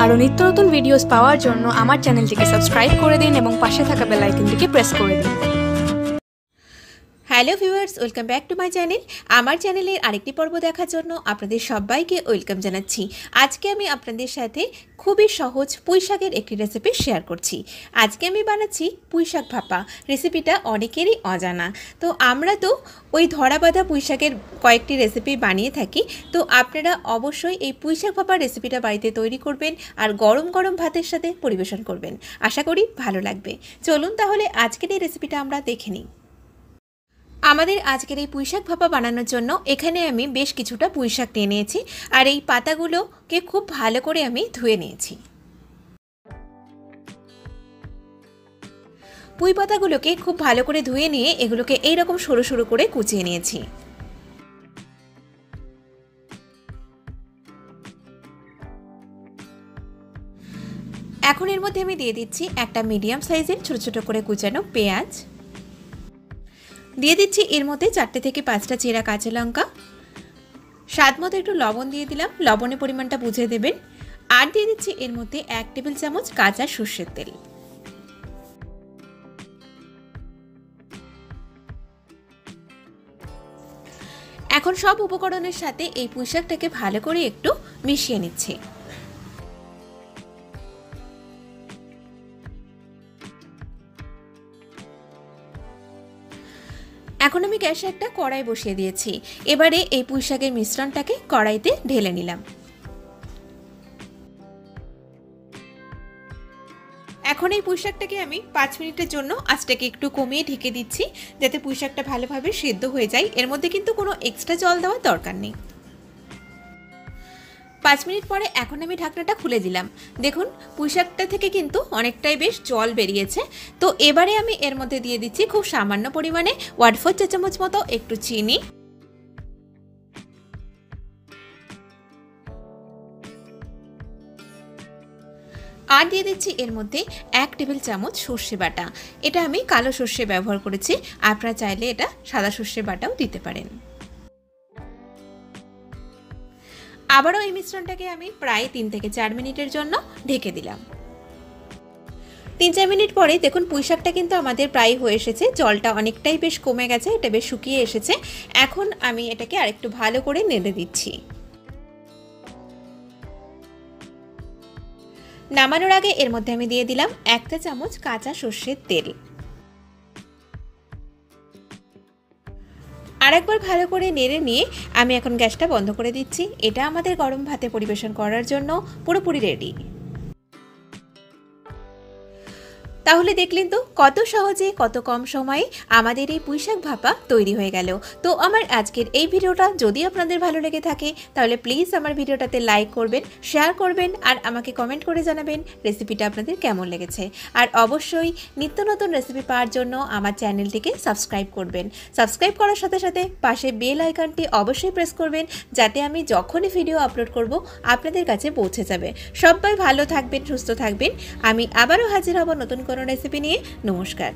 আরও নিত্য নতুন ভিডিওস পাওয়ার জন্য আমার চ্যানেলটিকে সাবস্ক্রাইব করে দিন এবং পাশে থাকা বেল আইকনটিকে প্রেস করে দিন। Hello viewers, welcome back to my channel. আমার চ্যানেলের আরেকটি পর্ব দেখার জন্য আপনাদের সবাইকে ওয়েলকাম জানাচ্ছি। আজকে আমি আপনাদের সাথে খুবই সহজ পুঁইশাকের একটি রেসিপি শেয়ার করছি। আজকে আমি বানাচ্ছি পুঁইশাক ভাপা। রেসিপিটা অনেকেরই অজানা। তো আমরা তো ওই ধরা বাঁধা পুঁইশাকের কয়েকটি রেসিপি বানিয়ে থাকি। তো আপনারা অবশ্যই এই পুঁইশাক ভাপার রেসিপিটা বাড়িতে তৈরি করবেন আর গরম গরম ভাতের সাথে পরিবেশন করবেন। আশা করি ভালো লাগবে। চলুন তাহলে আজকের এই রেসিপিটা আমরা দেখে নিই। আমাদের আজকের এই পুঁইশাক ভাপা বানানোর জন্য এখানে আমি বেশ কিছুটা পুঁইশাক নিয়ে নিয়েছি আর এই পাতাগুলোকে খুব ভালো করে আমি ধুয়ে নিয়েছি। পুঁই পাতাগুলোকে খুব ভালো করে ধুয়ে নিয়ে এগুলোকে এইরকম সরু সরু করে কুচিয়ে নিয়েছি। এখন এর মধ্যে আমি দিয়ে দিচ্ছি একটা মিডিয়াম সাইজের ছোট ছোট করে কুচানো পেঁয়াজ, দিয়ে দিচ্ছি এর মধ্যে 4 থেকে 5টা চেরা কাঁচা লঙ্কা, স্বাদ মতো একটু লবণ দিয়ে দিলাম, লবণের পরিমাণটা বুঝে দেবেন। আর দিয়ে দিচ্ছি এর মধ্যে 1 টেবিল চামচ কাঁচা সর্ষের তেল। এখন সব উপকরণের সাথে এই পুঁইশাকটাকে ভালো করে একটু মিশিয়ে নিচ্ছি। এখন আমি গ্যাসে একটা কড়াই বসিয়ে দিয়েছি। এবারে এই পুঁইশাকের মিশ্রণটাকে কড়াইতে ঢেলে নিলাম। এখন এই পুঁইশাকটাকে আমি 5 মিনিটের জন্য আঁচটাকে একটু কমিয়ে ঢেকে দিচ্ছি, যাতে পুঁইশাকটা ভালোভাবে সিদ্ধ হয়ে যায়। এর মধ্যে কিন্তু কোনো এক্সট্রা জল দেওয়ার দরকার নেই। 5 মিনিট পরে এখন আমি ঢাকনাটা খুলে দিলাম। দেখুন পুঁইশাকটা থেকে কিন্তু অনেকটাই বেশ জল বেরিয়েছে। তো এবারে আমি এর মধ্যে দিয়ে দিচ্ছি খুব সামান্য পরিমাণে 1/4 চা চামচ মতো একটু চিনি, আর দিয়ে দিচ্ছি এর মধ্যে 1 টেবিল চামচ সর্ষে বাটা। এটা আমি কালো সর্ষে ব্যবহার করেছি, আপনারা চাইলে এটা সাদা সর্ষে বাটাও দিতে পারেন। আবারও এই মিশ্রণটাকে আমি প্রায় 3 থেকে 4 মিনিটের জন্য ঢেকে দিলাম। 3-4 মিনিট পরে দেখুন পুঁইশাকটা কিন্তু আমাদের প্রায় হয়ে এসেছে, জলটা অনেকটাই বেশ কমে গেছে, এটা বেশ শুকিয়ে এসেছে। এখন আমি এটাকে আরেকটু ভালো করে নেড়ে দিচ্ছি। নামানোর আগে এর মধ্যে আমি দিয়ে দিলাম 1 চা চামচ কাঁচা সর্ষের তেল। আরেকবার ভালো করে নেড়ে নিয়ে আমি এখন গ্যাসটা বন্ধ করে দিচ্ছি। এটা আমাদের গরম ভাতে পরিবেশন করার জন্য পুরোপুরি রেডি। তাহলে দেখলেন তো কত সহজে কত কম সময়ে আমাদের এই পুঁইশাক ভাপা তৈরি হয়ে গেল। তো আমার আজকের এই ভিডিওটা যদি আপনাদের ভালো লেগে থাকে তাহলে প্লিজ আমার ভিডিওটাতে লাইক করবেন, শেয়ার করবেন আর আমাকে কমেন্ট করে জানাবেন রেসিপিটা আপনাদের কেমন লেগেছে। আর অবশ্যই নিত্য নতুন রেসিপি পাওয়ার জন্য আমার চ্যানেলটিকে সাবস্ক্রাইব করবেন। সাবস্ক্রাইব করার সাথে সাথে পাশে বেল আইকনটি অবশ্যই প্রেস করবেন, যাতে আমি যখনই ভিডিও আপলোড করব আপনাদের কাছে পৌঁছে যাবে। সবাই ভালো থাকবেন, সুস্থ থাকবেন। আমি আবারও হাজির হব নতুন কোনো রেসিপি নিয়ে। নমস্কার।